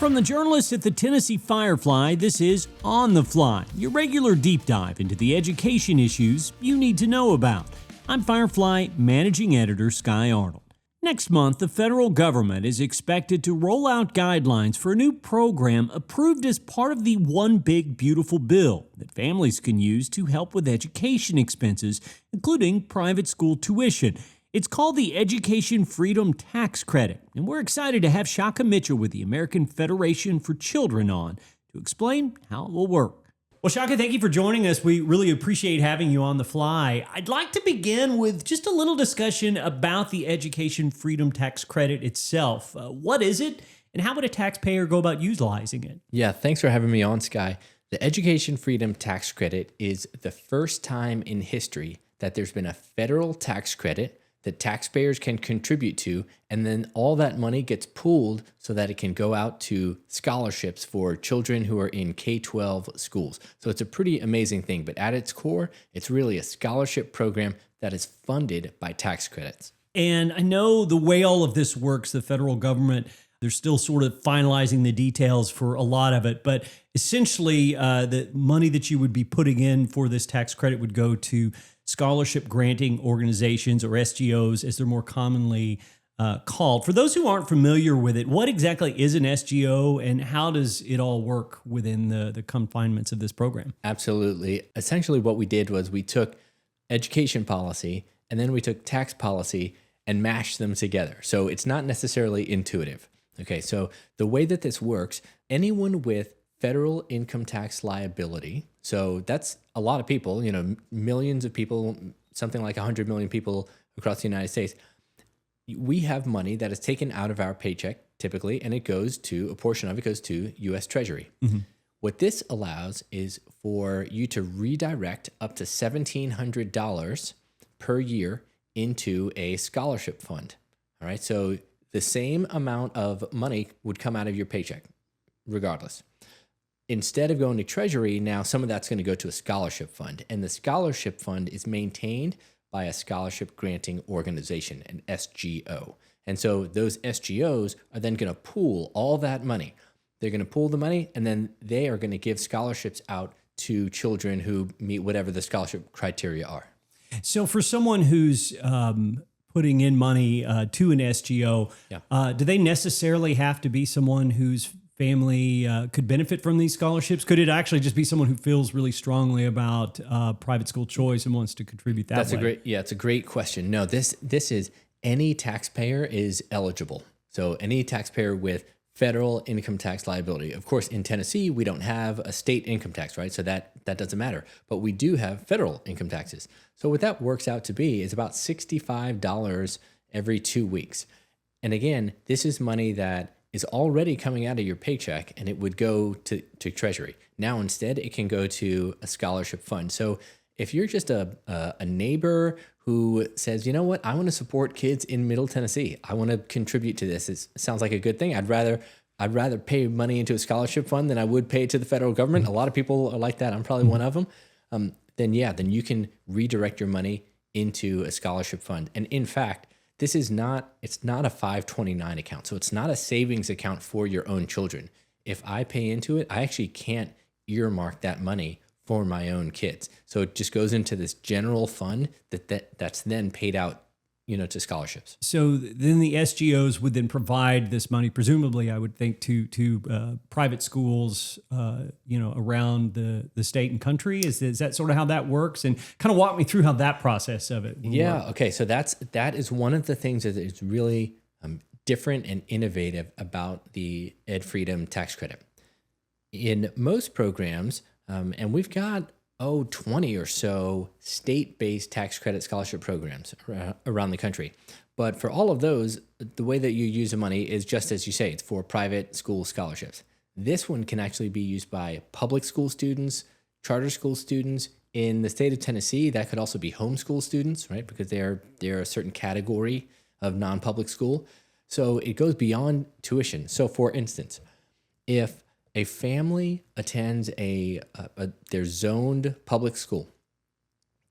From the journalists at the Tennessee Firefly, this is On the Fly, your regular deep dive into the education issues you need to know about. I'm Firefly Managing Editor Sky Arnold. Next month, the federal government is expected to roll out guidelines for a new program approved as part of the One Big Beautiful Bill that families can use to help with education expenses, including private school tuition. It's called the Education Freedom Tax Credit, and we're excited to have Shaka Mitchell with the American Federation for Children on to explain how it will work. Well, Shaka, thank you for joining us. We really appreciate having you on the fly. I'd like to begin with just a little discussion about the Education Freedom Tax Credit itself. What is it, and how would a taxpayer go about utilizing it? Yeah, thanks for having me on, Sky. The Education Freedom Tax Credit is the first time in history that there's been a federal tax credit that taxpayers can contribute to, and then all that money gets pooled so that it can go out to scholarships for children who are in K-12 schools. So it's a pretty amazing thing, but at its core, it's really a scholarship program that is funded by tax credits. And I know the way all of this works, the federal government, they're still sort of finalizing the details for a lot of it, but essentially the money that you would be putting in for this tax credit would go to scholarship granting organizations, or SGOs as they're more commonly called. For those who aren't familiar with it, what exactly is an SGO and how does it all work within the confinements of this program? Absolutely. Essentially what we did was we took education policy and then we took tax policy and mashed them together. So it's not necessarily intuitive. Okay, so the way that this works, anyone with federal income tax liability, so that's a lot of people, millions of people, something like 100 million people across the United States. We have money that is taken out of our paycheck typically, and a portion of it goes to U.S. Treasury. Mm-hmm. What this allows is for you to redirect up to $1,700 per year into a scholarship fund. All right, so the same amount of money would come out of your paycheck regardless. Instead of going to Treasury, now some of that's going to go to a scholarship fund. And the scholarship fund is maintained by a scholarship granting organization, an SGO. And so those SGOs are then going to pool all that money. They're going to pool the money, and then they are going to give scholarships out to children who meet whatever the scholarship criteria are. So for someone who's putting in money to an SGO, do they necessarily have to be someone whose family could benefit from these scholarships? Could it actually just be someone who feels really strongly about private school choice and wants to contribute that way? It's a great question. No, this is any taxpayer is eligible. So any taxpayer with federal income tax liability. Of course, in Tennessee, we don't have a state income tax, right? So that doesn't matter. But we do have federal income taxes. So what that works out to be is about $65 every 2 weeks. And again, this is money that is already coming out of your paycheck, and it would go to Treasury. Now, instead, it can go to a scholarship fund. So if you're just a neighbor who says, you know what, I want to support kids in Middle Tennessee, I want to contribute to this. It sounds like a good thing. I'd rather pay money into a scholarship fund than I would pay to the federal government. A lot of people are like that. I'm probably one of them. Then you can redirect your money into a scholarship fund. And in fact, it's not a 529 account. So it's not a savings account for your own children. If I pay into it, I actually can't earmark that money for my own kids. So it just goes into this general fund that's then paid out, to scholarships. So then the SGOs would then provide this money, presumably, I would think, to private schools, around the state and country. Is that sort of how that works? And kind of walk me through how that process of it work. Okay. So that is one of the things that is really different and innovative about the Ed Freedom Tax Credit. In most programs, and we've got 20 or so state-based tax credit scholarship programs around the country. But for all of those, the way that you use the money is just as you say, it's for private school scholarships. This one can actually be used by public school students, charter school students. In the state of Tennessee, that could also be homeschool students, right? Because they're a certain category of non-public school. So it goes beyond tuition. So for instance, if a family attends their zoned public school,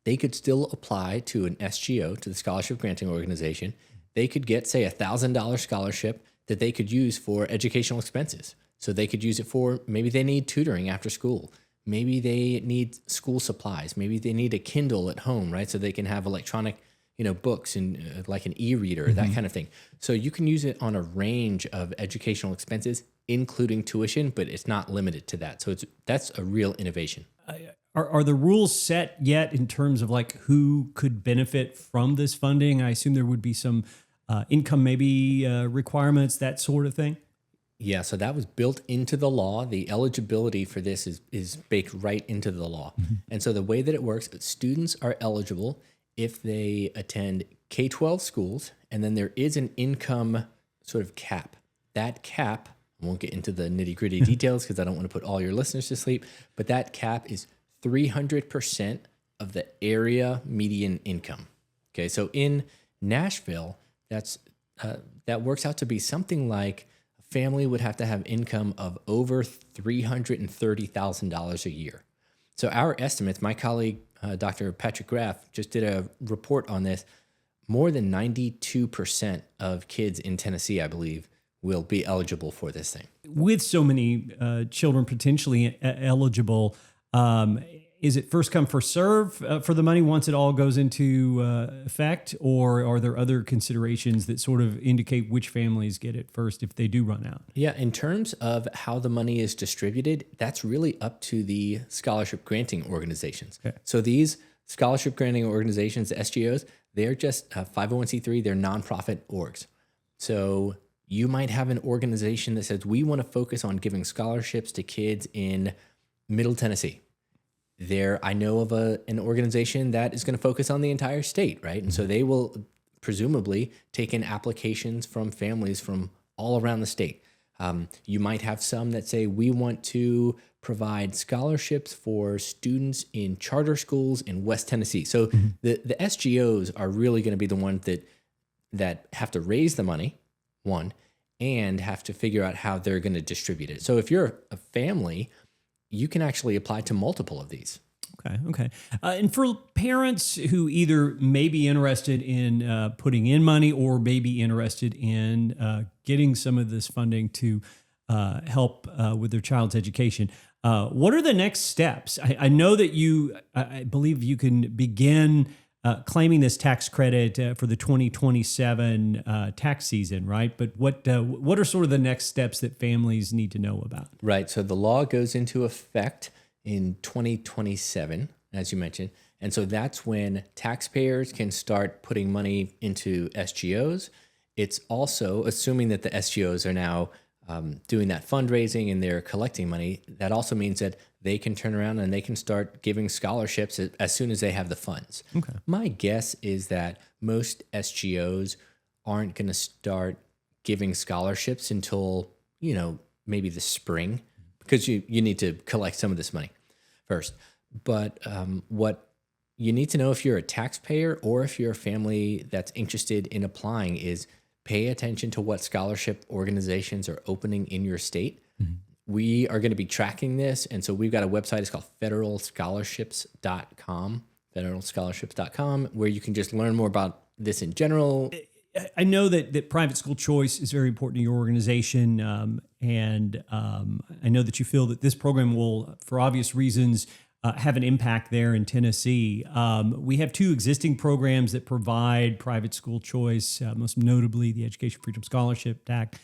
they could still apply to an SGO, to the Scholarship Granting Organization. They could get, say, $1,000 scholarship that they could use for educational expenses. So they could use it for, maybe they need tutoring after school. Maybe they need school supplies. Maybe they need a Kindle at home, right? So they can have electronic, books and like an e-reader, that kind of thing. So you can use it on a range of educational expenses, including tuition, but it's not limited to that. So that's a real innovation. Are the rules set yet in terms of like who could benefit from this funding? I assume there would be some income maybe requirements, that sort of thing. Yeah, so that was built into the law. The eligibility for this is baked right into the law. And so the way that it works, students are eligible if they attend K-12 schools, and then there is an income sort of cap. That cap, I won't get into the nitty-gritty details because I don't want to put all your listeners to sleep, but that cap is 300% of the area median income. Okay, so in Nashville, that works out to be something like family would have to have income of over $330,000 a year. So our estimates, my colleague, Dr. Patrick Graff, just did a report on this. More than 92% of kids in Tennessee, I believe, will be eligible for this thing. With so many children potentially eligible, is it first come, first serve for the money once it all goes into effect? Or are there other considerations that sort of indicate which families get it first if they do run out? Yeah, in terms of how the money is distributed, that's really up to the scholarship granting organizations. Okay. So these scholarship granting organizations, the SGOs, they're just 501c3, they're nonprofit orgs. So you might have an organization that says, we want to focus on giving scholarships to kids in Middle Tennessee. I know of an organization that is going to focus on the entire state, right? And so they will presumably take in applications from families from all around the state. You might have some that say, we want to provide scholarships for students in charter schools in West Tennessee. So the SGOs are really going to be the ones that have to raise the money, one, and have to figure out how they're going to distribute it. So if you're a family, you can actually apply to multiple of these. Okay. And for parents who either may be interested in putting in money or may be interested in getting some of this funding to help with their child's education, what are the next steps? I know that I believe you can begin claiming this tax credit for the 2027 tax season, right? But what are sort of the next steps that families need to know about? Right. So the law goes into effect in 2027, as you mentioned. And so that's when taxpayers can start putting money into SGOs. It's also, assuming that the SGOs are now doing that fundraising and they're collecting money, that also means that they can turn around and they can start giving scholarships as soon as they have the funds. Okay. My guess is that most SGOs aren't going to start giving scholarships until, maybe the spring, because you need to collect some of this money first. But what you need to know if you're a taxpayer or if you're a family that's interested in applying is pay attention to what scholarship organizations are opening in your state. Mm-hmm. We are going to be tracking this. And so we've got a website. It's called federalscholarships.com, where you can just learn more about this in general. I know that private school choice is very important to your organization. And I know that you feel that this program will, for obvious reasons, have an impact there in Tennessee. We have two existing programs that provide private school choice, most notably the Education Freedom Scholarship Act.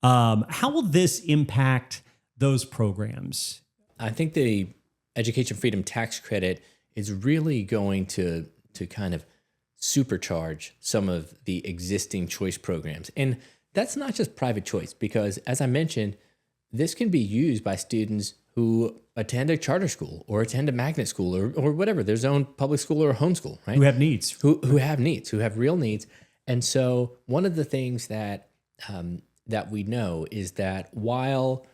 How will this impact those programs? I think the Education Freedom Tax Credit is really going to kind of supercharge some of the existing choice programs. And that's not just private choice, because as I mentioned, this can be used by students who attend a charter school or attend a magnet school or whatever, their own public school or homeschool, right? Who have needs. Who have needs, who have real needs. And so one of the things that we know is that while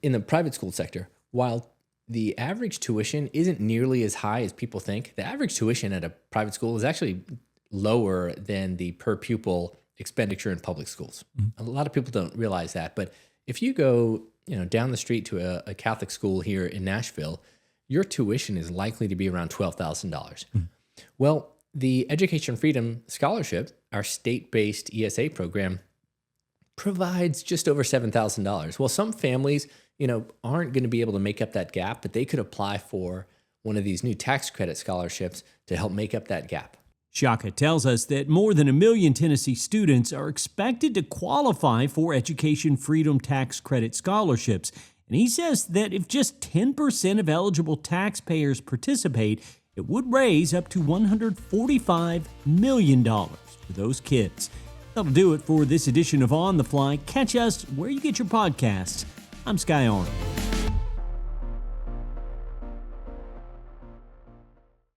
in the private school sector, while the average tuition isn't nearly as high as people think, the average tuition at a private school is actually lower than the per pupil expenditure in public schools. Mm-hmm. A lot of people don't realize that, but if you go down the street to a Catholic school here in Nashville, your tuition is likely to be around $12,000. Mm-hmm. Well, the Education Freedom Scholarship, our state-based ESA program, provides just over $7,000. Well, some families, aren't going to be able to make up that gap, but they could apply for one of these new tax credit scholarships to help make up that gap. Shaka tells us that more than 1 million Tennessee students are expected to qualify for Education Freedom Tax Credit scholarships. And he says that if just 10% of eligible taxpayers participate, it would raise up to $145 million for those kids. That'll do it for this edition of On the Fly. Catch us where you get your podcasts. I'm Sky Arnold.